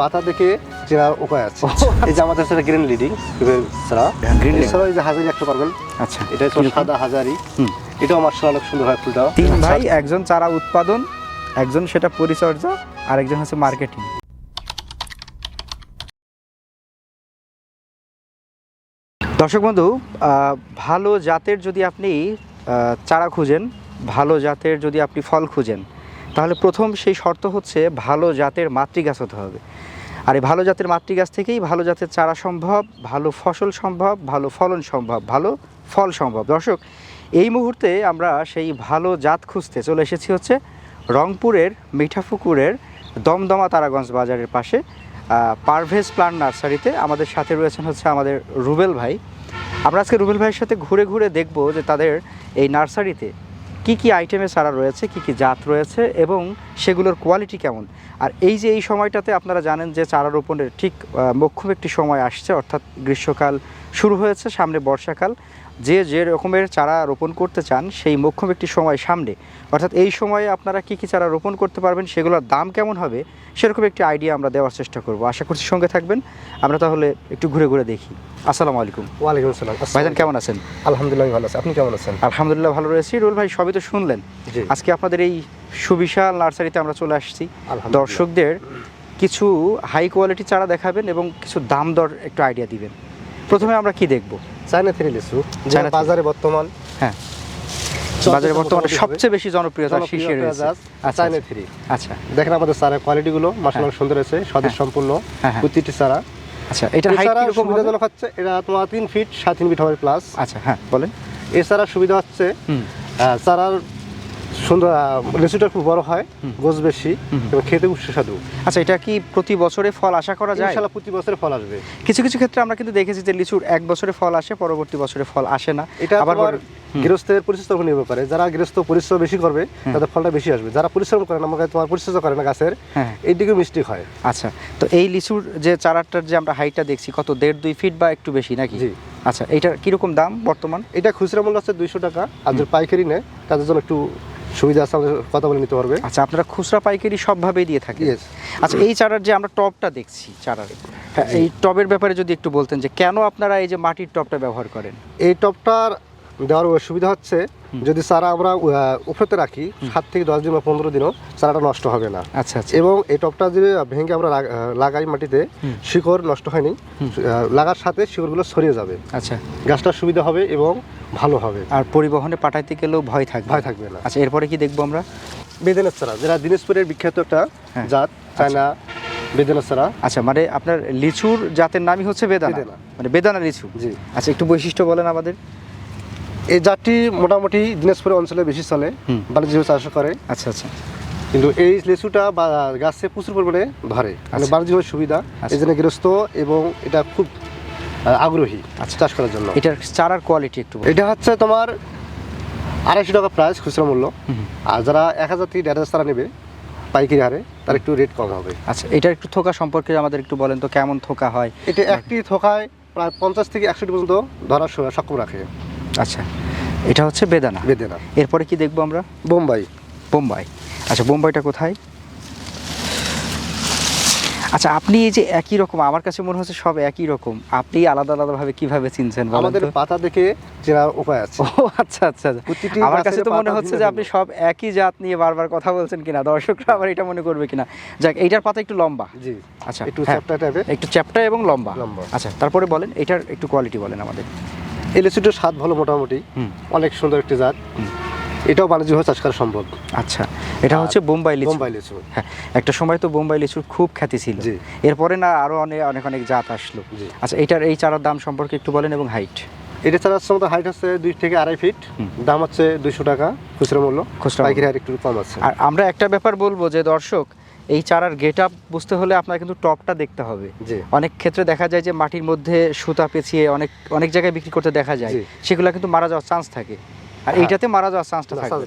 পাতা দেখে চেনার উপায় আছে। এই যে আমাদের সাথে গ্রিন লিডিং ছাড়া গ্রিন ছাড়া এই যে হাজারি একটা পারবেন। আচ্ছা, এটা হচ্ছে সাদা হাজারি। এটাও মাশাআল্লাহ অনেক সুন্দর হয় ফুলটা। তিন ভাই, একজন চারা উৎপাদন, একজন সেটা পরিচর্যা, আর একজন হচ্ছে মার্কেটিং। দর্শক বন্ধু, ভালো জাতের যদি আপনি চারা খুঁজেন, ভালো জাতের যদি আপনি ফল খুঁজেন, তাহলে প্রথম সেই শর্ত হচ্ছে ভালো জাতের মাতৃগাছ হতে হবে। আর এই ভালো জাতের মাতৃগাছ থেকেই ভালো জাতের চারা সম্ভব, ভালো ফসল সম্ভব, ভালো ফলন সম্ভব, ভালো ফল সম্ভব। দর্শক, এই মুহূর্তে আমরা সেই ভালো জাত খুঁজতে চলে এসেছি হচ্ছে রংপুরের মিঠাপুকুরের দমদমা তারাগঞ্জ বাজারের পাশে পারভেজ প্লান্ট নার্সারিতে। আমাদের সাথে রয়েছেন হচ্ছে আমাদের রুবেল ভাই। আমরা আজকে রুবেল ভাইয়ের সাথে ঘুরে ঘুরে দেখব যে তাদের এই নার্সারিতে কি কি আইটেমের চারা রয়েছে, কি কি জাত রয়েছে এবং সেগুলোর কোয়ালিটি কেমন। আর এই যে এই সময়টাতে আপনারা জানেন যে চারা রোপণের ঠিক মোক্ষম একটি সময় আসছে, অর্থাৎ গ্রীষ্মকাল শুরু হয়েছে, সামনে বর্ষাকাল। যে রকমের চারা রোপণ করতে চান সেই মোক্ষম একটি সময় সামনে, অর্থাৎ এই সময়ে আপনারা কি কি চারা রোপণ করতে পারবেন, সেগুলোর দাম কেমন হবে, সেরকম একটি আইডিয়া আমরা দেওয়ার চেষ্টা করব। আশা করছি সঙ্গে থাকবেন। আমরা তাহলে একটু ঘুরে ঘুরে দেখি। আসসালামু আলাইকুম। ওয়ালাইকুম আসসালাম। ভাইজান কেমন আছেন? আলহামদুলিল্লাহ ভালো আছি, আপনি কেমন আছেন? আলহামদুলিল্লাহ ভালো রয়েছি। রুল ভাই, সবই তো শুনলেন। আজকে আপনাদের এই সুবিশাল নার্সারিতে আমরা চলে আসছি। দর্শকদের কিছু হাই কোয়ালিটি চারা দেখাবেন এবং কিছু দাম দর একটু আইডিয়া দিবেন। প্রথমে আমরা কি দেখব? চায়না থ্রি লিচু, যেটা বাজারে বর্তমান বাজারে বর্তমানে সবচেয়ে বেশি জনপ্রিয়তা শীর্ষে রয়েছে চায়না থ্রি। আচ্ছা, দেখেন আমাদের চারার কোয়ালিটিগুলো মাশাআল্লাহ সুন্দর আছে, স্বাদের সম্পূর্ণ প্রতিটি চারা। আচ্ছা, এটা হাইট কি রকম সুবিধাজনক হচ্ছে? এটা তোমার 3 ফিট 3.5 ফিট হবে প্লাস। আচ্ছা, হ্যাঁ বলেন। এছাড়া সুবিধা হচ্ছে চারার সুন্দর, লিচুটা খুব বড় হয়, গোছ বেশি এবং খেতে খুব সুস্বাদু। আচ্ছা, এটা কি প্রতি বছরে ফল আশা করা যায়? ইনশাআল্লাহ প্রতি বছরে ফল আসবে। কিছু কিছু ক্ষেত্রে আমরা কিন্তু দেখেছি যে লিচুর এক বছরে ফল আসে, পরবর্তী বছরে ফল আসে না। এটা আবার গৃহস্থের পরিশ্রম উপর নির্ভর করে। যারা গৃহস্থ পরিশ্রম বেশি করবে তাদের ফলটা বেশি আসবে। যারা পরিশ্রম করে না, আমাকে তোমার পরিচর্যা করে না গাছের, এই দিকে মিষ্টি হয়। আচ্ছা, তো এই লিচুর যে চারাটার যে আমরা হাইটটা দেখছি, কত 1.5-2 ফিট বা একটু বেশি নাকি? জি। আচ্ছা, এটার কিরকম দাম বর্তমান? এটা খুচরা মূল্য হচ্ছে 200 টাকা, আর যদি পাইকারি নেয় তাদের জন্য একটু সুবিধা আছে, আমাদের কথা বলে নিতে পারবে। আচ্ছা, আপনারা খুচরা পাইকারি সবভাবেই দিয়ে থাকেন? আচ্ছা, এই চারার যে আমরা টবটা দেখছি চারার, এই টবের ব্যাপারে যদি একটু বলতেন যে কেন আপনারা এই যে মাটির টবটা ব্যবহার করেন? এই টবটার দেওয়ার সুবিধা হচ্ছে, যদি চারা আমরা উপরেতে রাখি 7 থেকে 10 দিন বা 15 দিনও চারাটা নষ্ট হবে না। আচ্ছা আচ্ছা। এবং এই টবটা যদি ভেঙে আমরা লাগাই মাটিতে, শিকড় নষ্ট হয়নি, লাগার সাথে শিকড়গুলো ছড়িয়ে যাবে। আচ্ছা, গাছটার সুবিধা হবে এবং ভালো হবে। আর পরিবহনে পাঠাইতে গেলেও ভয় থাকবে না। আচ্ছা, এরপরে কি দেখবো আমরা? বেদেনার চারা, যেটা দিনাজপুরের বিখ্যাত একটা জাত, চায়না বেদেনার চারা। আচ্ছা, মানে আপনার লিচুর জাতের নামই হচ্ছে বেদানা, মানে বেদানা লিচু। জি। আচ্ছা, একটু বৈশিষ্ট্য বলেন আমাদের। এই জাতটি মোটামুটি দিনাজপুর অঞ্চলে বেশি চলে, বাণিজ্য চাষ করে। আচ্ছা আচ্ছা। কিন্তু এই লিচুটা গাছে প্রচুর পরিমাণে ধরে, মানে বাণিজ্যিক সুবিধা, এই জন্য গৃহস্থ এবং এটা খুব আগ্রহী চাষ করার জন্য। এটার চারার কোয়ালিটি একটু? এটা হচ্ছে তোমার 250 টাকা প্রাইস খুচরা মূল্য, আর যারা 1000 থেকে 1500 চারা নেবে পাইকারি হারে, তার একটু রেট কম হবে। আচ্ছা, এটার একটু থোকা সম্পর্কে আমাদের একটু বলেন তো, কেমন থোকা হয়? এটা একটি থোকায় প্রায় 50 থেকে 100 পর্যন্ত ধরার সক্ষম রাখে। আচ্ছা, এটা হচ্ছে বেদানা। এরপরে কি দেখবো আমরা? বোম্বাই। আচ্ছা, বোম্বাইটা কোথায়? আচ্ছা, আপনি এই যে একই রকম, আমার কাছে মনে হচ্ছে সব একই রকম, আপনি আলাদা আলাদাভাবে কিভাবে চিনছেন? আমাদের পাতা দেখে চেনার উপায় আছে। ও আচ্ছা আচ্ছা। আমার কাছে তো মনে হচ্ছে যে আপনি সব একই জাত নিয়ে বারবার কথা বলছেন কিনা, দর্শকরা আবার এটা মনে করবে কিনা। যাক, এইটার পাতা একটু লম্বা। জি। আচ্ছা, একটু চ্যাপ্টা টাইপের, একটু চ্যাপ্টা এবং লম্বা। আচ্ছা, তারপরে বলেন এটার একটু কোয়ালিটি বলেন আমাদের। এই লিচুটার স্বাদ ভালো, মোটামুটি অনেক সুন্দর একটি জাত, এটাও বাণিজ্যিকভাবে চাষ করা সম্ভব। আচ্ছা, এটা হচ্ছে বোম্বাই লিচু। হ্যাঁ, একটা সময় তো বোম্বাই লিচুর খুব খ্যাতি ছিল। এরপরে না আরো অনেক জাত আসলো। আচ্ছা, এটার এই চারার দাম সম্পর্কে একটু বলেন এবং হাইট। এটা চারা হচ্ছে হাইট হচ্ছে 2 থেকে 2.5 ফিট, দাম হচ্ছে 200 টাকা খুচরা মূল্য, পাইকারি হারে একটু কম আছে। আর আমরা একটা ব্যাপার বলবো যে দর্শক, এই চারার গেট আপ বুঝতে হলে আপনার কিন্তু টপটা দেখতে হবে। অনেক ক্ষেত্রে দেখা যায় যে মাটির মধ্যে সুতা পেঁচিয়ে অনেক জায়গায় বিক্রি করতে দেখা যায়, সেগুলো কিন্তু মারা যাওয়ার চান্স থাকে, আর এইটাতে মারা যাওয়ার চান্সটা থাকে।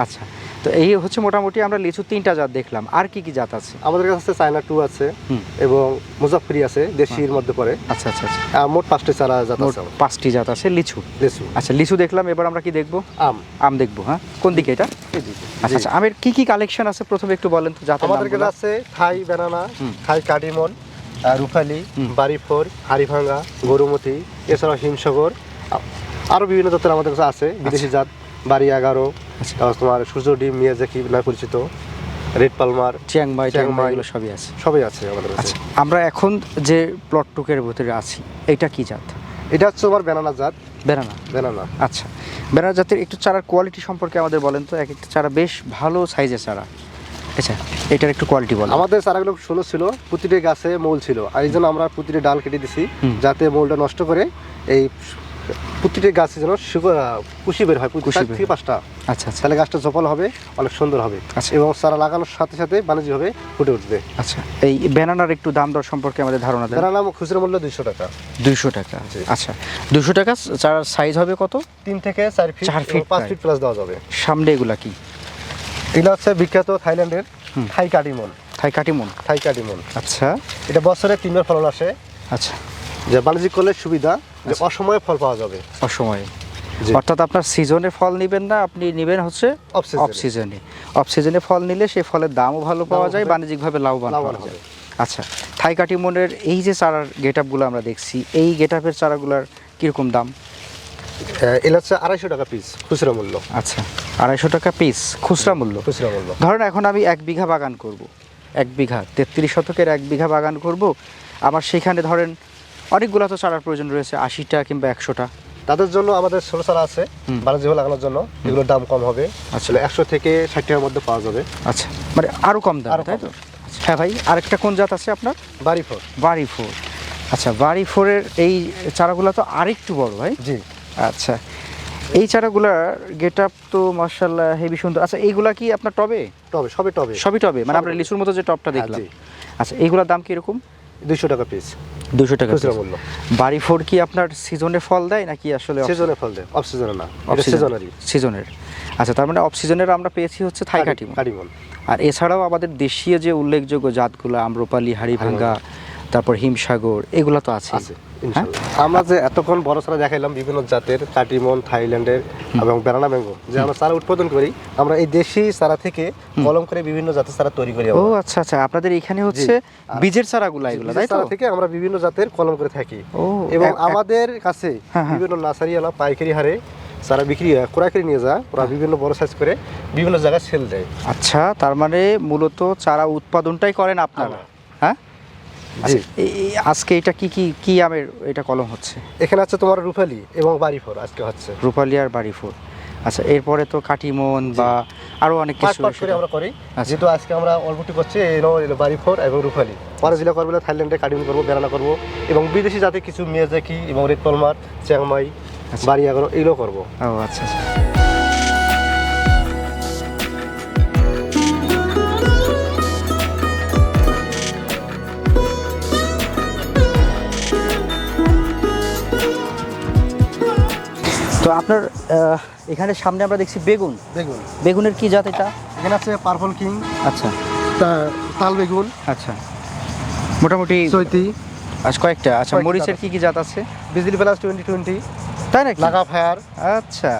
আচ্ছা, তো এই হচ্ছে মোটামুটি আমরা লিচু 3টা জাত দেখলাম, আর কি কি জাত আছে? আমাদের কাছে আছে চায়না 2 আছে এবং মুজাফফরি আছে, দেশির মধ্যে পড়ে। আচ্ছা আচ্ছা আচ্ছা, মোট 5টি চারা জাত মোট আছে। 5টি জাত আছে লিচু। লিচু, আচ্ছা লিচু দেখলাম, এবার আমরা কি দেখবো? আম। আম দেখবো, হ্যাঁ। কোন দিকে এটা? আচ্ছা আচ্ছা, আমের কি কি কালেকশন আছে প্রথমে একটু বলেন তো জাতের আমাদের কাছে নামগুলো। আছে থাই ব্যানানা, থাই কাটিমন, রুফালি, বাড়িফোর, হাড়িভাঙ্গা, গরুমতি, এছাড়াও হিমসাগর, আরো বিভিন্ন জাতের আমাদের কাছে আছে। বিদেশি জাত বাড়ি 11, তোমার সূর্য ডিম, মিয়াজাকি নামে পরিচিত, রেড পালমার, চিয়াংমাই এগুলো সবই আছে। সবই আছে আমাদের কাছে। আচ্ছা, আমরা এখন যে প্লট টুকের ভিতরে আছি, এটা কি জাত? এটা হচ্ছে আমার ব্যানানা জাত। বেনানা। ব্যানানা, আচ্ছা, বেনানা জাতের একটু চারার কোয়ালিটি সম্পর্কে আমাদের বলেন তো। এক একটা চারা বেশ ভালো সাইজের চারা। আচ্ছা, এটার একটু কোয়ালিটি বলেন। আমাদের চারাগুলো সুন্দর ছিল, প্রতিটি গাছে মূল ছিল, আর এই জন্য আমরা প্রতিটি ডাল কেটে দিছি যাতে মূলটা নষ্ট করে এই প্রতিটি গাছে যেন কুশি বের হয়, 4 থেকে 5টা। আচ্ছা আচ্ছা, তাহলে গাছটা সফল হবে, অনেক সুন্দর হবে। আচ্ছা। এবং চারা লাগানোর সাথে সাথে বাণিজ্যিকভাবে ফুটে উঠবে। আচ্ছা, এই বেনানার একটু দাম দর সম্পর্কে আমাদের ধারণা দেন। ব্যানানা খুচরা মূল্য 200 টাকা। 200 টাকা, জি। আচ্ছা 200 টাকা। চারার সাইজ হবে কত? 3 থেকে 4 ফিট, 4 ফিট 5 ফিট প্লাস দেওয়া যাবে। সামনে এগুলা কি? এগুলো হচ্ছে বিখ্যাত থাইল্যান্ডের থাই কাটিমন। থাই কাটিমন। থাই কাটিমন, আচ্ছা এটা বছরে 3বার ফলন আসে। আচ্ছা, যে বাণিজ্যিক করলে সুবিধা, যে অসময়ে ফল পাওয়া যাবে। অসময়ে, জি। অর্থাৎ আপনার সিজনে ফল নেবেন না, আপনি নেবেন হচ্ছে অফ সিজনে। অফ সিজনে। অফ সিজনে ফল নিলে সেই ফলের দামও ভালো পাওয়া যায়, হবে, বাণিজ্যিকভাবে লাভবান লাভবান পাওয়া যায়। হবে। আচ্ছা, থাই কাটিমনের এই যে চারার গেটআপগুলো আমরা দেখছি, এই গেটআপের চারাগুলোর কীরকম দাম? এটা হচ্ছে 250 টাকা পিস খুচরা মূল্য। আচ্ছা, 250 টাকা পিস খুচরা মূল্য। খুচরা মূল্য। ধরেন এখন আমি 1 বিঘা বাগান করব, 1 বিঘা 33 শতকের 1 বিঘা বাগান করব, আমার সেখানে ধরেন অনেকগুলো তো চারার প্রয়োজন রয়েছে, 80টা কিংবা 100টা। তাদের জন্য আমাদের ছোট চারা আছে বাণিজ্যিক লাগানোর জন্য, এগুলোর দাম কম হবে। আসলে 100 থেকে 60 টাকার মধ্যে পাওয়া যাবে। আচ্ছা, মানে আরও কম দাম, আরো তাই কম। তো? হ্যাঁ ভাই, আরেকটা কোন জাত আছে আপনার? বাড়িফোর। বাড়ি ফোর। আচ্ছা, বাড়ি ফোরের এই চারাগুলো তো আরেকটু বড় ভাই। জি। আচ্ছা, এই চারাগুলার গেট আপ তো মাশাআল্লাহ হেভি সুন্দর। আচ্ছা, এইগুলা কি আপনার টবে? টবে, সবই টবে। সবই টবে, মানে সবই আমরা টবে। লিচুর মতো যে টবটা হ্যাঁ, দেখলাম। জি। আচ্ছা, এইগুলোর দাম কিরকম? 200 টাকা পিস 200 টাকা খুচরা piece। মূল্য। বাড়ি ফোর কি আপনার সিজনে ফল দেয় নাকি আসলে সিজনে ফল দেয়, অফ সিজনে না, এটা সিজনারি। সিজনের। আচ্ছা, তার মানে অফ সিজনের আমরা পেয়েছি হচ্ছে থাই কাটিমন। কাটিমন। আর এছাড়াও আমাদের দেশীয় যে উল্লেখযোগ্য জাতগুলো, আম্রপালি, হাড়িভাঙ্গা, তারপর হিমসাগর, এগুলো তো আছে। আছে ইনশাআল্লাহ। আমরা যে এতক্ষণ বড় চারা দেখাইলাম বিভিন্ন জাতের কাটিমন, থাইল্যান্ডের এবং ব্যানানা ম্যাঙ্গো, যে আমরা চারা উৎপাদন করি, আমরা এই দেশি চারা থেকে কলম করে বিভিন্ন জাতের চারা তৈরি করি। ও আচ্ছা আচ্ছা, আপনাদের এখানে হচ্ছে বীজের চারাগুলো এগুলো, তাই তো? চারা থেকে আমরা বিভিন্ন জাতের কলম করে থাকি। ও, এবং আমাদের কাছে হ্যাঁ, হ্যাঁ। বিভিন্ন নার্সারিওয়ালা পাইকারি হারে চারা বিক্রি হয়, ক্রয় করে নিয়ে যায়, ওরা বিভিন্ন বড় সাইজ করে বিভিন্ন জায়গায় সেল দেয়। আচ্ছা, তার মানে মূলত চারা উৎপাদনটাই করেন আপনারা, হ্যাঁ? আচ্ছা, আজকে এটা কি কি কি আমের এটা কলম হচ্ছে? এখানে আছে তোমার রুফালি এবং বাড়িফোর আজকে হচ্ছে। রূপালি আর বাড়িফোর। আচ্ছা, এরপরে তো কাটিমন বা আরো অনেক কিছু পাট করে আমরা করি। আচ্ছা। যেহেতু আজকে আমরা অল্পটি করছি, বাড়িফোর এবং রুফালি। পরে যেটা করবো থাইল্যান্ডে কাটিমন করবো, বেনানা করবো, এবং বিদেশি জাতের কিছু মিয়াজাকি এবং রেড পালমার, চিয়াংমাই, বাড়ি 11 এগুলো করবো। ও আচ্ছা আচ্ছা। তো আপনার এখানে সামনে আমরা দেখছি বেগুন। বেগুন, বেগুনের কি জাত এটা? এখানে আছে পার্পল কিং, আচ্ছা তাল বেগুন, আচ্ছা, মোটামুটি চৈতি, আচ্ছা কয়েকটা। আচ্ছা, কয়েকটা মরিচের জাত কি কি জাত আছে? বিজলি প্লাস 2020, তাই নাকি? লাগা ফায়ার, আচ্ছা,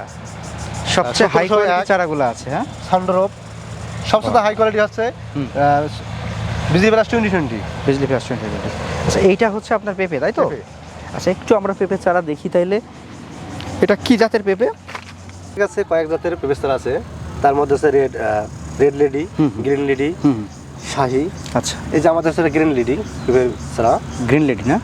সবচেয়ে হাই 1701 কোয়ালিটি চারাগুলো আছে, হ্যাঁ? সান্ডরোপ। সবচেয়ে হাই কোয়ালিটি হচ্ছে বিজলি প্লাস 2020। বিজলি প্লাস 2020। আচ্ছা, এইটা হচ্ছে আপনার পেঁপে, তাই তো? পেঁপে। আচ্ছা, একটু আমরা পেঁপে চারা দেখি তাইলে। এটা কি জাতের পেঁপে? ঠিক আছে, কয়েক জাতের পেঁপে আছে, তার মধ্যে আছে রেড লেডি, গ্রিন লেডি, শাহি। আচ্ছা, এই যে আমাদের আছে গ্রিন লেডি পেঁপে ছাড়া, গ্রিন লেডি না?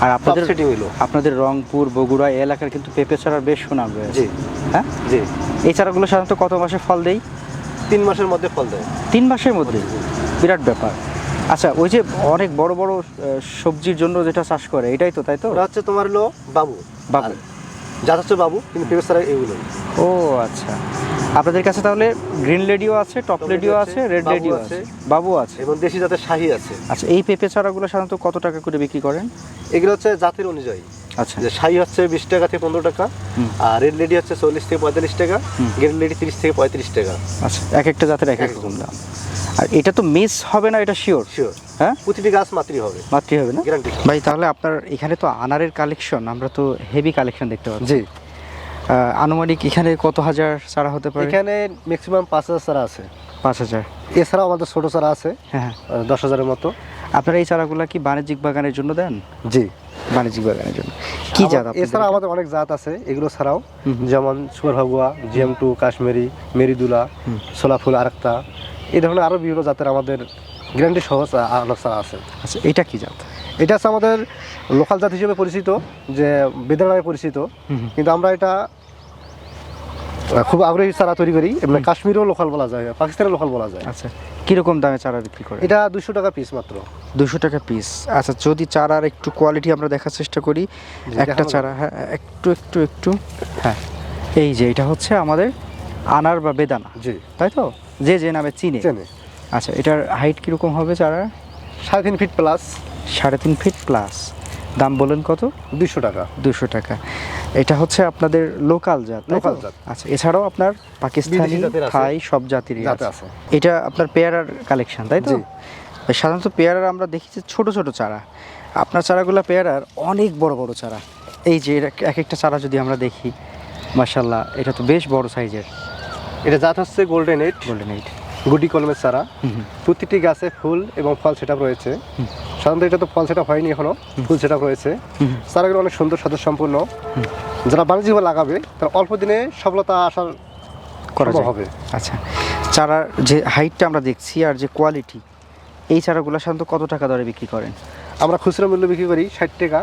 আর আপনাদের সেটিং হলো। আপনাদের রংপুর, বগুড়া এই এলাকার কিন্তু পেঁপে চারার বেশ সুনাম রয়েছে। জি, হ্যাঁ, জি। এই চারাগুলো সাধারণত কত মাসে ফল দেয়? 3 মাসের মধ্যে ফল দেয়। 3 মাসের মধ্যে? বিরাট ব্যাপার। আচ্ছা, ওই যে অনেক বড় বড় সবজির জন্য যেটা চাষ করে, এটাই তো, তাই তো? ওটা হচ্ছে তোমার হলো বাবু। বাবু যা হচ্ছে বাবু, কিন্তু পেঁপে ছাড়া এগুলো। ও আচ্ছা, আপনাদের কাছে তাহলে গ্রিন লেডিও আছে, টপ লেডিও আছে, রেড বাবু লেডিও আছে, আছে, বাবু আছে, এবং দেশি জাতের শাহি আছে। আচ্ছা, এই পেঁপে চারাগুলো সাধারণত কত টাকা করে বিক্রি করেন? এগুলো হচ্ছে জাতের অনুযায়ী। আচ্ছা। যে শাহি হচ্ছে 20 টাকা থেকে 15 টাকা, আর রেড লেডি হচ্ছে 40 থেকে 45 টাকা, গ্রিন লেডি 30 থেকে 35 টাকা। আচ্ছা, এক একটা জাতের এক এক রকম দাম। আর এটা তো মিস হবে না, এটা শিওর? শিওর, হ্যাঁ, প্রতিটি গাছ মাতৃ হবে, মাতৃ হবে না গ্যারান্টি। ভাই তাহলে আপনার এখানে তো আনারের কালেকশন, আমরা তো হেভি কালেকশন দেখতে পাচ্ছি। জি, আনুমানিক এখানে কত হাজার চারা হতে পারে? এখানে ম্যাক্সিমাম 5000 চারা আছে। 5000। এছাড়াও আমাদের ছোট চারা আছে হ্যাঁ, 10,000-এর মতো। আপনারা এই চারাগুলা কি বাণিজ্যিক বাগানের জন্য দেন? জি, বাণিজ্যিক বাগানের জন্য। কি জাত আপনাদের? এছাড়া আমাদের অনেক জাত আছে এগুলো ছাড়াও, যেমন সুপার ভাগুয়া, GM2, কাশ্মীরি, মেরিদুলা, সোলাফুল আরেকটা, এই ধরনের আরও বিভিন্ন জাতের আমাদের গ্যারান্টি সহ আনার চারা আছে। আচ্ছা, এটা কি জাত? এটা হচ্ছে আমাদের লোকাল জাত হিসেবে পরিচিত, যে বেদনা নামে পরিচিত, কিন্তু আমরা এটা খুব আগ্রহী চারা তৈরি করি। এমনি কাশ্মীরও লোকাল বলা যায়, পাকিস্তানের লোকাল বলা যায়। আচ্ছা, কিরকম দামে চারা বিক্রি করে? এটা 200 টাকা পিস মাত্র। 200 টাকা পিস। আচ্ছা, যদি চারার একটু কোয়ালিটি আমরা দেখার চেষ্টা করি, একটা দেখানো চারা, হ্যাঁ একটু হ্যাঁ, এই যে এটা হচ্ছে আমাদের আনার বা বেদানা, জি, তাই তো? যে যে নামে চিনে। চেনে। আচ্ছা, এটার হাইট কীরকম হবে চারা? 3.5 ফিট প্লাস। 3.5 fit plus. দাম বলেন কত? 200 টাকা। 200 টাকা। এটা হচ্ছে আপনাদের লোকাল জাত, তাই তো? লোকাল জাত। আচ্ছা, এছাড়াও আপনার পাকিস্তানি, বিদেশি জাতের আছে। থাই সব জাতেরই জাতে আছে। আছে। এটা আপনার পেয়ারার কালেকশন, তাই তো? জি। সাধারণত পেয়ারার আমরা দেখি যে ছোট ছোট চারা, আপনার চারাগুলো পেয়ারার অনেক বড় বড় চারা। এই যে এক একটা চারা যদি আমরা দেখি, মাশাআল্লাহ, এটা তো বেশ বড় সাইজের। এটা জাত হচ্ছে গোল্ডেন এইট, গোল্ডেন এইট। গুডি কলমের চারা। প্রতিটি গাছে ফুল এবং ফল সেটআপ রয়েছে। সাধারণত এটা তো ফল সেটআপ হয়নি এখনো, ফুল সেটআপ রয়েছে। চারাগুলো অনেক সুন্দর স্বাদ সম্পূর্ণ। যারা বাণিজ্যিকভাবে লাগাবে তারা অল্প দিনে সফলতা আসার করা সম্ভব যায়। হবে। আচ্ছা, চারার যে হাইটটা আমরা দেখছি আর যে কোয়ালিটি, এই চারাগুলো সাধারণত কত টাকা দরে বিক্রি করেন? আমরা খুচরা মূল্য বিক্রি করি 60 টাকা,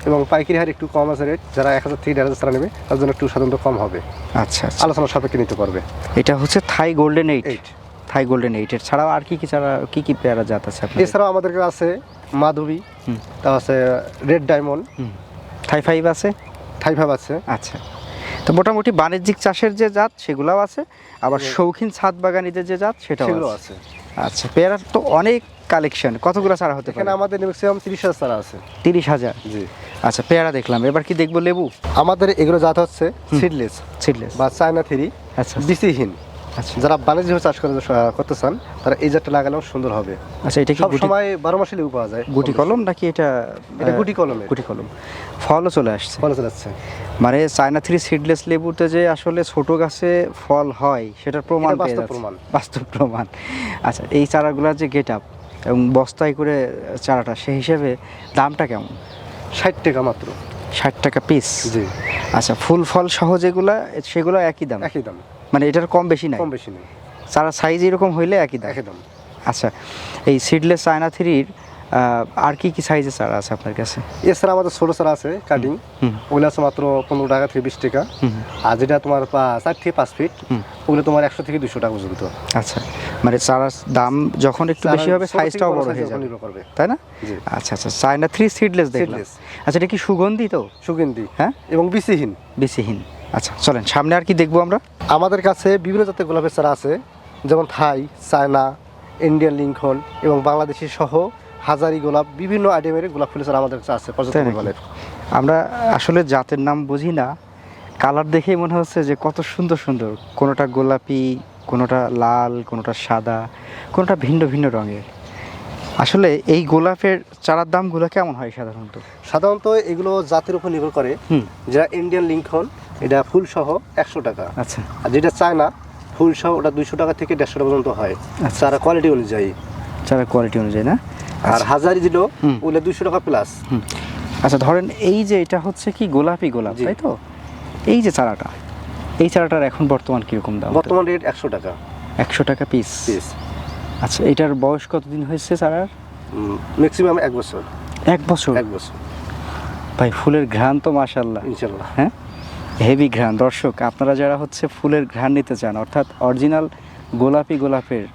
এবং পাইকারি হার একটু কম আছে রেট। যারা 1000 থেকে 1500 চারা নেবে তার জন্য একটু সাধারণত কম হবে, আচ্ছা আচ্ছা। আলোচনা সাপেক্ষে নিতে পারবে। এটা হচ্ছে থাই গোল্ডেন এইট। 8 থাই গোল্ডেন এইটের ছাড়াও আর কি কি চারা, কি কি পেয়ারা জাত আছে আপনার? এছাড়াও আমাদের কাছে আছে মাধবী, তা আছে রেড ডায়মন্ড, থাই ফাইভ আছে, থাই ফাইভ আছে। আচ্ছা। তো মোটামুটি বাণিজ্যিক চাষের যে জাত সেগুলোও আছে, আবার শৌখিন ছাদ বাগানিদের যে জাত সেটাও সেগুলো আছে। আছে। আচ্ছা, পেয়ারার তো অনেক কালেকশন, কতগুলো চারা হতে পারে? এখানে আমাদের ম্যাক্সিমাম 30,000 চারা আছে। 30,000। জি। আচ্ছা, পেয়ারা দেখলাম, এবার কি দেখবো লেবু? আমাদের এগুলো জাত হচ্ছে সিডলেস সিডলেস বা চায়না থ্রি, আচ্ছা বিসিহীন। আচ্ছা যারা বাণিজ্যিক চাষ করতে চান তারা এই জাতটা লাগালেও সুন্দর হবে। আচ্ছা, এটা কি সব সময় 12 মাসে লেবু পাওয়া যায়। গুটি কলম নাকি এটা? এটা গুটি কলমের। গুটি কলম, ফলও চলে আসছে। ফলে যাচ্ছে। মানে চায়না থ্রি সিডলেস লেবুতে যে আসলে ছোট গাছে ফল হয় সেটার প্রমাণ এটা পেয়ে বাস্তব যাচ্ছে। প্রমাণ। বাস্তব প্রমাণ। আচ্ছা, এই চারাগুলোর যে গেট আপ এবং বস্তায় করে চারাটা, সেই হিসেবে দামটা কেমন? 60 টাকা মাত্র। 60 টাকা পিস। জি, আচ্ছা, ফুল ফল সহ যেগুলা সেগুলো একই দাম? একই দাম, মানে এটার কম বেশি নাই? কম বেশি নেই, চারা সাইজ এরকম হইলে একই দাম? একই দাম। আচ্ছা, এই সিডলেস চায়না থ্রির আর কি কি সাইজের চারা আছে আপনার কাছে? এছাড়া আমাদের ছোটো চারা আছে কাটিং, ওগুলো আছে মাত্র 15 টাকা থেকে 20 টাকা। আর যেটা তোমার 4 থেকে 5 ফিট, ওগুলো তোমার 100 থেকে 200 টাকা পর্যন্ত। আচ্ছা, মানে চারার দাম যখন একটু বেশি হবে সাইজটাও বড় হয়ে যাবে, নির্ভর করবে। তাই না? জি। আচ্ছা আচ্ছা, চায়না থ্রি সিডলেস দেখলাম। Seedless। আচ্ছা, এটা কি সুগন্ধি তো? সুগন্ধি, হ্যাঁ, এবং বিসিহীন। বেশিহীন। আচ্ছা, চলেন সামনে আর কি দেখবো আমরা? আমাদের কাছে বিভিন্ন জাতের গোলাপের চারা আছে, যেমন থাই, চায়না, ইন্ডিয়ান লিঙ্কন এবং বাংলাদেশি সহ হাজারি গোলাপ, বিভিন্ন আইটেমের গোলাপ ফুলের চারা আমাদের কাছে আছে পর্যাপ্ত তাই নাকি? পরিমাণের। আমরা আসলে জাতের নাম বুঝি না, কালার দেখেই মনে হচ্ছে যে কত সুন্দর সুন্দর, কোনোটা গোলাপি, কোনোটা লাল, কোনোটা সাদা, কোনোটা ভিন্ন ভিন্ন রঙের। আসলে এই গোলাপের চারার দামগুলো কেমন হয় সাধারণত? সাধারণত এগুলো জাতের উপর নির্ভর করে। যেটা ইন্ডিয়ান লিঙ্কন, এটা ফুল সহ 100 টাকা। আচ্ছা আর যেটা চায়না ফুল সহ, ওটা 200 টাকা থেকে 150 টাকা পর্যন্ত হয়, আচ্ছা। চারা কোয়ালিটি অনুযায়ী। চারার কোয়ালিটি অনুযায়ী না? আর হাজারি দিল ওগুলো 200 টাকা প্লাস। আচ্ছা, ধরেন এই যে এটা হচ্ছে কি গোলাপি গোলাপ, জি। তাই তো? এই যে চারাটা, এই চারাটার এখন বর্তমান কিরকম দাম? বর্তমান রেট 100 টাকা 100 টাকা পিস। পিস। আচ্ছা, এটার বয়স কতদিন হয়েছে চারার? ম্যাক্সিমাম 1 বছর। 1 বছর? 1 বছর ভাই, ফুলের ঘ্রাণ তো মাশাআল্লাহ, ইনশাল্লাহ। হ্যাঁ, হেভি ঘ্রাণ। দর্শক, আপনারা যারা হচ্ছে ফুলের ঘ্রাণ নিতে চান, অর্থাৎ অরিজিনাল গোলাপের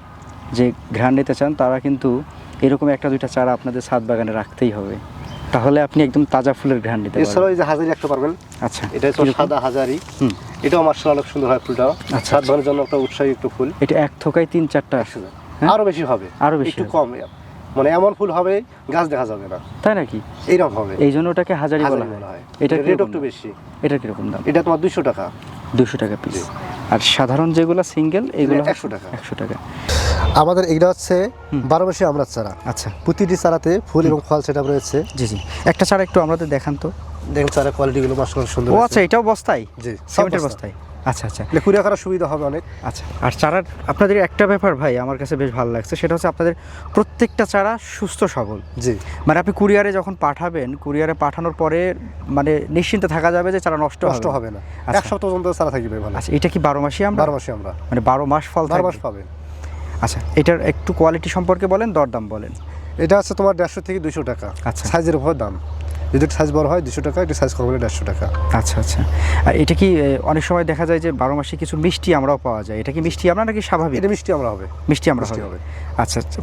যে ঘ্রাণ নিতে চান, তারা কিন্তু এরকম একটা দুইটা চারা আপনাদের ছাদ বাগানে রাখতেই হবে, তাহলে আপনি একদম তাজা ফুলের ঘ্রাণ নিতে এছাড়াও পারবেন। এই যে হাজারি রাখতে পারবেন। আচ্ছা, এটা হচ্ছে সাদা হাজারি, এটাও মাশাআল্লাহ অনেক সুন্দর হয় ফুলটা। ছাদ বাগানের জন্য একটা উৎসাহী একটু ফুল। এটা এক থোকায় 3-4টা আসবে? হ্যাঁ? আরো বেশি হবে, আরো বেশি একটু হবে। কম, মানে এমন ফুল হবে গাছ দেখা যাবে না, তাই নাকি? এইরকম হবে, এই জন্য ওটাকে হাজারি বলা হাজারি হয়। এটা এটা রেট কিরকম একটু দাম? বেশি। এটা কিরকম দাম? এটা তোমার 200 টাকা। 200 টাকা পিস। আর সাধারণ যেগুলো সিঙ্গেল এগুলো 100 টাকা। 100 টাকা। আমাদের এগুলো হচ্ছে 12 মাসি আমড়ার চারা। আচ্ছা, প্রতিটি চারাতে ফুল এবং ফল সেটআপ রয়েছে। জি জি, একটা চারা একটু আমাদের দেখান তো। দেখুন চারা কোয়ালিটিগুলো মাশাআল্লাহ সুন্দর ও আছে। আচ্ছা, এটাও বস্তায়? জি, সব সিমেন্টের বস্তা। বস্তায়। আচ্ছা আচ্ছা এগুলো কুরিয়ার করার সুবিধা হবে অনেক। আচ্ছা। আর চারার আপনাদের একটা ব্যাপার ভাই আমার কাছে বেশ ভালো লাগছে, সেটা হচ্ছে আপনাদের প্রত্যেকটা চারা সুস্থ সবল। জি, মানে আপনি কুরিয়ারে যখন পাঠাবেন, কুরিয়ারে পাঠানোর পরে মানে নিশ্চিন্তে থাকা যাবে যে চারা নষ্ট নষ্ট হবে না। আচ্ছা। এক সপ্তাহ পর্যন্ত চারা থাকবে ভালো। আচ্ছা, এটা কি 12 মাসই আমরা? 12 মাসি আমরা। মানে 12 মাস ফল 12 মাস থাকবে? পাবেন। আচ্ছা, এটার একটু কোয়ালিটি সম্পর্কে বলেন, দরদাম বলেন। এটা আছে তোমার 150 থেকে 200 টাকা। আচ্ছা। সাইজের উপর দাম। যদি সাইজ বড় হয় 200 টাকা, একটু সাইজ কম হলে 150 টাকা। আচ্ছা আচ্ছা। আর এটা কি অনেক সময় দেখা যায় যে 12 মাসে কিছু মিষ্টি আমরাও পাওয়া যায়, এটা কি মিষ্টি আমরা নাকি স্বাভাবিক? এটা মিষ্টি আমরা হবে। মিষ্টি আমরা মিষ্টি হবে। হবে। আচ্ছা আচ্ছা।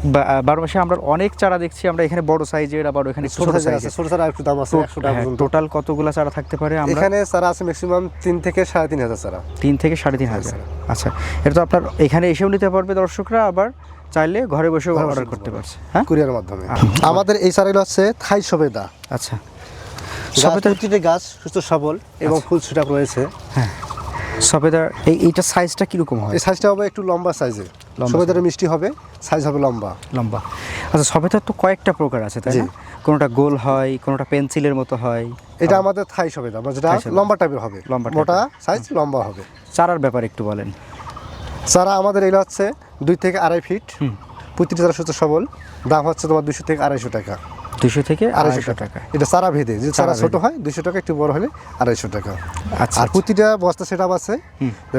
12 মাসে আমরা অনেক চারা দেখছি, আমরা এখানে বড় সাইজের, আবার ওখানে একটু ছোট ছোট সাইজ আছে, সাইজের। ছোট চারা একটু দাম আছে 100 টাকা পর্যন্ত। টোটাল কতগুলা চারা থাকতে পারে আমরা? এখানে চারা আছে ম্যাক্সিমাম 3 থেকে 3.5 চারা। 3 থেকে 3,500। আচ্ছা, এটা তো আপনার এখানে এসেও নিতে পারবে দর্শকরা, আবার চাইলে ঘরে বসেও ঘরে বসে অর্ডার নিতে করতে পারবে। পারছে। হ্যাঁ, কুরিয়ার মাধ্যমে। আমাদের এই চারাগুলো হচ্ছে থাই সবেদা। আচ্ছা। সবেদা প্রতিটি গাছ সুস্থ সবল এবং ফুল সেটআপ রয়েছে। হ্যাঁ, সবেদার এইটা সাইজটা কিরকম হয়? এই সাইজটা হবে একটু লম্বা সাইজের। লম্বা সবেদাটা মিষ্টি হবে, সাইজ হবে লম্বা। লম্বা। আচ্ছা, সবেদার তো কয়েকটা প্রকার আছে, তাই জি। না? কোনোটা গোল হয়, কোনোটা পেন্সিলের মতো হয়। এটা আমাদের থাই সবেদা, মানে যেটা থাই সবেদা। লম্বা টাইপের হবে, লম্বা মোটা সাইজ লম্বা হবে। চারার ব্যাপারে একটু বলেন। চারা আমাদের এগুলো হচ্ছে 2 থেকে 2.5 ফিট। প্রতিটি চারা সুস্থ সবল। দাম হচ্ছে তোমার 200 থেকে 250 টাকা। 200 থেকে 250 250 টাকা। টাকা। এটা চারা ভেদে, যদি চারা চারা ছোট ভেদে। হয় 200 টাকা, একটু বড় হলে 250 টাকা। আচ্ছা। আর প্রতিটা বস্তা সেটআপ আছে,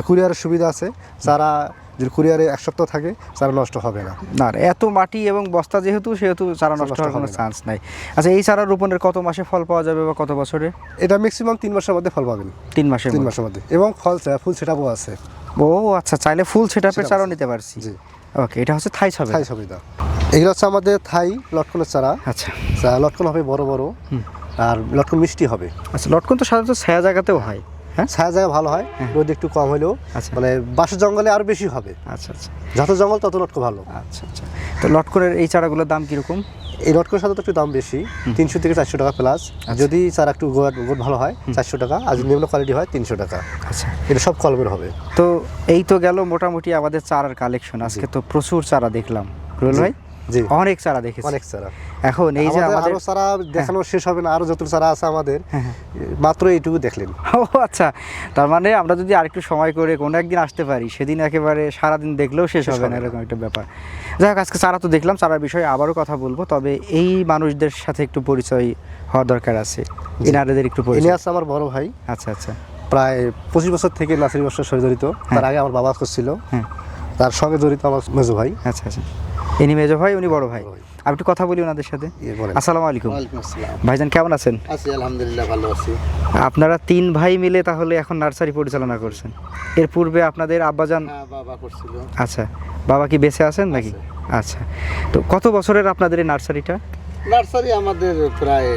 কুরিয়ারের সুবিধা আছে। চারা যদি কুরিয়ারে 1 সপ্তাহ থাকে, চারা নষ্ট হবে না। না, এত মাটি এবং বস্তা যেহেতু, সেহেতু চারা নষ্ট হওয়ার কোনো হবে না। চান্স নাই। আচ্ছা, এই চারা রোপণের কত মাসে ফল পাওয়া যাবে বা কত বছরে? এটা ম্যাক্সিমাম 3 মাসের মধ্যে ফল পাবেন। 3 মাসের 3 মধ্যে। মাসের মধ্যে, এবং ফুল সেটআপও আছে। ও আচ্ছা, চাইলে ফুল সেটআপের Setup চারাও আছে। নিতে পারছি। জি। ওকে, এটা হচ্ছে থাই সবেদা। থাই সবেদা। এগুলো হচ্ছে আমাদের থাই লটকনের চারা। আচ্ছা লটকন হবে বড় বড়, আর লটকন মিষ্টি হবে। আচ্ছা, লটকন তো সাধারণত ছায়া জায়গাতেও হয়। হ্যাঁ, ছায়া জায়গা ভালো হয়, রোদ একটু কম হলেও আচ্ছা। মানে বাসের জঙ্গলে আরো বেশি হবে। আচ্ছা আচ্ছা যত জঙ্গল তত লটকন ভালো। আচ্ছা আচ্ছা। তো লটকনের এই চারাগুলোর দাম কীরকম? এই লটকনের সাথে তো একটু দাম বেশি, 300 থেকে 400 টাকা প্লাস। যদি চারা একটু গোট ভালো হয় 400 টাকা, আর যদি নিম্ন কোয়ালিটি হয় 300 টাকা। আচ্ছা, এটা সব কলমের হবে। তো এই তো গেল মোটামুটি আমাদের চারার কালেকশন। আজকে তো প্রচুর চারা দেখলাম রুবেল ভাই, জি, অনেক চারা দেখেছি। অনেক চারা। এখন এই যে আমাদের আরো চারা দেখানো শেষ হবে না, আরো যত চারা আছে আমাদের, মাত্র এইটুকু দেখলেন। ও আচ্ছা, তার মানে আমরা যদি আরেকটু সময় করে কোনো একদিন আসতে পারি, সেদিন একেবারে সারাদিন দেখলেও শেষ হবে না, এরকম একটা ব্যাপার। যাই হোক, আজকে চারা তো দেখলাম, চারার বিষয়ে আবারও কথা বলবো, তবে এই মানুষদের সাথে একটু পরিচয় হওয়ার দরকার আছে, এনাদের একটু ইনি পরিচয়। আছে আমার বড় ভাই, আচ্ছা আচ্ছা। প্রায় 25 বছর থেকে নার্সারি ব্যবসার সাথে জড়িত। তার আগে আমার বাবা করছিল, হ্যাঁ, তার সঙ্গে জড়িত আমার মেজো ভাই। আচ্ছা আচ্ছা। ইনি মেজো ভাই, উনি বড় ভাই। বড় ভাই। আমি একটু কথা বলি ওনাদের সাথে। বলেন। আসসালামু আলাইকুম। ওয়ালাইকুম আসসালাম। ভাইজান কেমন আছেন? আছি আলহামদুলিল্লাহ, ভালো আছি। আপনারা 3 ভাই মিলে তাহলে এখন নার্সারি পরিচালনা করছেন। এর পূর্বে আপনাদের আব্বাজান? হ্যাঁ, বাবা করছিল। আচ্ছা, বাবা কি বেঁচে আছেন নাকি? আচ্ছা, তো কত বছরের আপনাদের এই নার্সারিটা? নার্সারি আমাদের প্রায়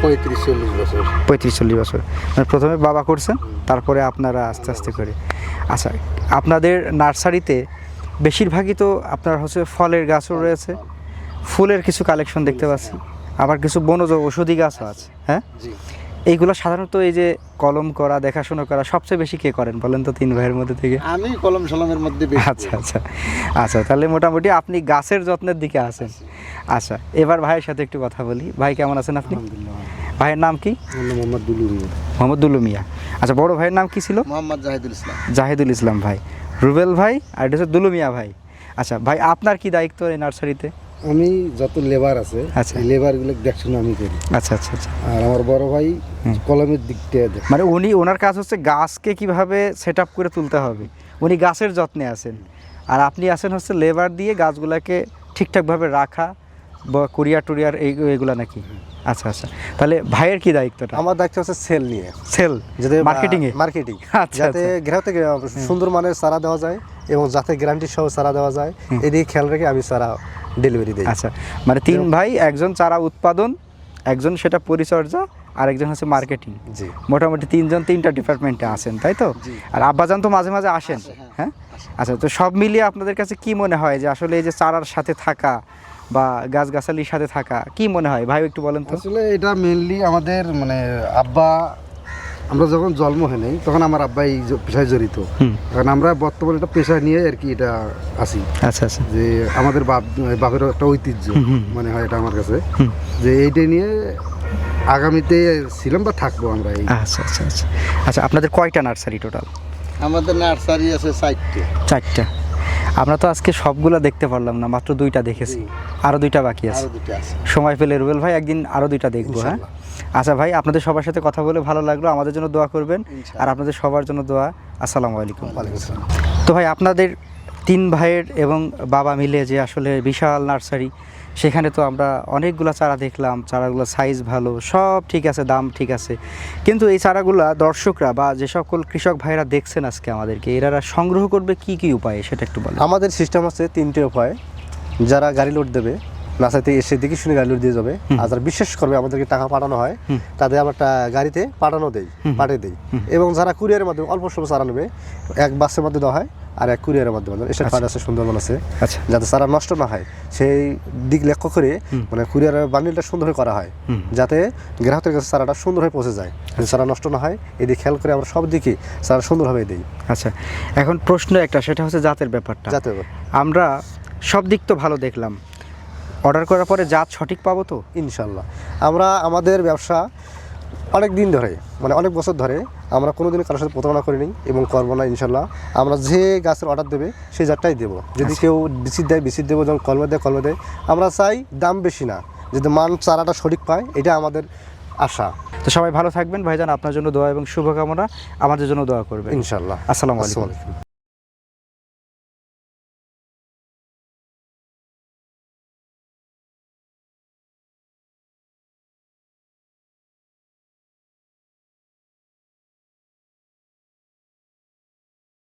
35-40 বছর। 35-40 বছর। মানে প্রথমে বাবা করছেন, তারপরে আপনারা আস্তে আস্তে করে। আচ্ছা, আপনাদের নার্সারিতে বেশিরভাগই তো আপনার হচ্ছে ফলের গাছও রয়েছে, ফুলের কিছু কালেকশন দেখতে পাচ্ছি, আবার কিছু বনজ ঔষধি গাছও আছে। হ্যাঁ, জি। এইগুলো সাধারণত এই যে কলম করা, দেখাশোনা করা সবচেয়ে বেশি কে করেন বলেন তো 3 ভাইয়ের মধ্যে থেকে? আমি কলম সলমের মধ্যে বেশি। আচ্ছা আচ্ছা আচ্ছা, তাহলে মোটামুটি আপনি গাছের যত্নের দিকে আছেন। আচ্ছা, এবার ভাইয়ের সাথে একটু কথা বলি। ভাই কেমন আছেন আপনি? আলহামদুলিল্লাহ। ভাইয়ের নাম কি? মোহাম্মদ দুলু মিয়া। মোহাম্মদ দুলু মিয়া। আচ্ছা, বড় ভাইয়ের নাম কি ছিল? মোহাম্মদ জাহিদুল ইসলাম। জাহিদুল ইসলাম ভাই, রুবেল ভাই, আর এটা হচ্ছে দুলু মিয়া ভাই। আচ্ছা ভাই, আপনার কি দায়িত্ব এই নার্সারিতে? আমি যত লেবার আছে, আচ্ছা। এই লেবারগুলো দেখশন আমি করি। আচ্ছা আচ্ছা আচ্ছা। আর আমার বড় ভাই কলমের দিকটা দেখে। মানে ওনার কাজ হচ্ছে গাছকে কিভাবে সেট আপ করে তুলতে হবে, উনি গাছের যত্নে আছেন। আর আপনি আছেন হচ্ছে লেবার দিয়ে গাছগুলোকে ঠিকঠাকভাবে রাখা বা কুরিয়ার এইগুলো নাকি? আচ্ছা আচ্ছা, তাহলে ভাইয়ের কি দায়িত্বটা? আমার দায়িত্ব হচ্ছে সেল নিয়ে, সেল, যাতে মার্কেটিং এ। মার্কেটিং, আচ্ছা, যাতে গ্রাহককে সুন্দর মানের চারা দেওয়া যায় এবং যাতে গ্যারান্টি সহ চারা দেওয়া যায়, এদিকে খেয়াল রেখে আমি চারা ডেলিভারি দিই। আচ্ছা, মানে 3 ভাই, একজন চারা উৎপাদন, একজন সেটা পরিচর্যা, আর একজন হচ্ছে মার্কেটিং। জি, মোটামুটি 3 জন 3টা ডিপার্টমেন্টে আছেন, তাই তো? আর আব্বাজান তো মাঝে মাঝে আসেন। হ্যাঁ, আচ্ছা, তো সব মিলিয়ে আপনাদের কাছে কি মনে হয় যে আসলে এই যে চারার সাথে থাকা বা গাছগাছালির সাথে থাকা, কি মনে হয় ভাই একটু বলেন তো? আসলে এটা মেনলি আমাদের মানে আব্বা, আমরা যখন জন্ম হয় নাই তখন আমার আব্বা এই পেশায় জড়িত। কারণ আমরা বর্তমানে একটা পেশা নিয়ে আর কি এটা আছি। আচ্ছা আচ্ছা। যে আমাদের বাপের একটা ঐতিহ্য মনে হয় এটা আমার কাছে, যে এইটা নিয়ে আগামীতে ছিলাম বা থাকবো আমরা এই। আচ্ছা আচ্ছা আচ্ছা। আচ্ছা, আপনাদের কয়টা নার্সারি টোটাল? আমাদের নার্সারি আছে 4টে। 4টা। আমরা তো আজকে সবগুলা দেখতে পারলাম না, মাত্র 2টা দেখেছি, আরো 2টা বাকি আছে। আরো 2টা আছে। সময় পেলে রুবেল ভাই একদিন আরো 2টা দেখবো। হ্যাঁ, আচ্ছা ভাই, আপনাদের সবার সাথে কথা বলে ভালো লাগলো। আমাদের জন্য দোয়া করবেন, আর আপনাদের সবার জন্য দোয়া। আসসালামু আলাইকুম। ওয়ালাইকুম আসসালাম। তো ভাই, আপনাদের 3 ভাইয়ের এবং বাবা মিলে যে আসলে বিশাল নার্সারি, সেখানে তো আমরা অনেকগুলো চারা দেখলাম, চারাগুলো সাইজ ভালো, সব ঠিক আছে, দাম ঠিক আছে, কিন্তু এই চারাগুলা দর্শকরা বা যে সকল কৃষক ভাইরা দেখছেন আজকে আমাদেরকে, এরা সংগ্রহ করবে কি কি উপায়ে, সেটা একটু বলেন। আমাদের সিস্টেম আছে 3টে উপায়। যারা গাড়ি লোড দেবে, নার্সারিতে এসে দেখে শুনে গাড়ি লোড দিয়ে যাবে, আর যারা বিশ্বাস করবে আমাদেরকে টাকা পাঠানো হয়, তাদের আমরা গাড়িতে পাঠিয়ে দেই। এবং যারা কুরিয়ারের মাধ্যমে অল্প সময় চারা নেবে, এক বাসের মধ্যে দেওয়া হয়, আর এক কুরিয়ারের মাধ্যমে। এসে ফার্ড আছে, সুন্দরবন আছে, আচ্ছা, যাতে চারা নষ্ট না হয় সেই দিক লক্ষ্য করে মানে কুরিয়ারের বান্ডিলটা সুন্দরভাবে করা হয়, যাতে গ্রাহকের কাছে চারাটা সুন্দরভাবে পৌঁছে যায়, চারা নষ্ট না হয়। এদিকে খেয়াল করে আমরা সব দিকে চারা সুন্দরভাবে দিই। আচ্ছা, এখন প্রশ্ন একটা, সেটা হচ্ছে জাতের ব্যাপারটা। যাতে আমরা সব দিক তো ভালো দেখলাম, অর্ডার করার পরে জাত সঠিক পাবো তো? ইনশাল্লাহ। আমরা আমাদের ব্যবসা অনেক দিন ধরে, মানে অনেক বছর ধরে আমরা কোনোদিনও কারোর সাথে প্রতারণা করিনি এবং করবো না ইনশাল্লাহ। আমরা যে গাছের অর্ডার দেবে সেই জাতটাই দেবো। যদি কেউ বিসিড দেয় বিসিড দেবো, যখন কলমে দেয়। আমরা চাই দাম বেশি না, যদি মান চারাটা সঠিক পায়, এটা আমাদের আশা। তো সবাই ভালো থাকবেন ভাইজান, আপনার জন্য দোয়া এবং শুভকামনা, আমাদের জন্য দোয়া করবেন ইনশাল্লাহ। আসসালামু আলাইকুম। আসসালামু আলাইকুম।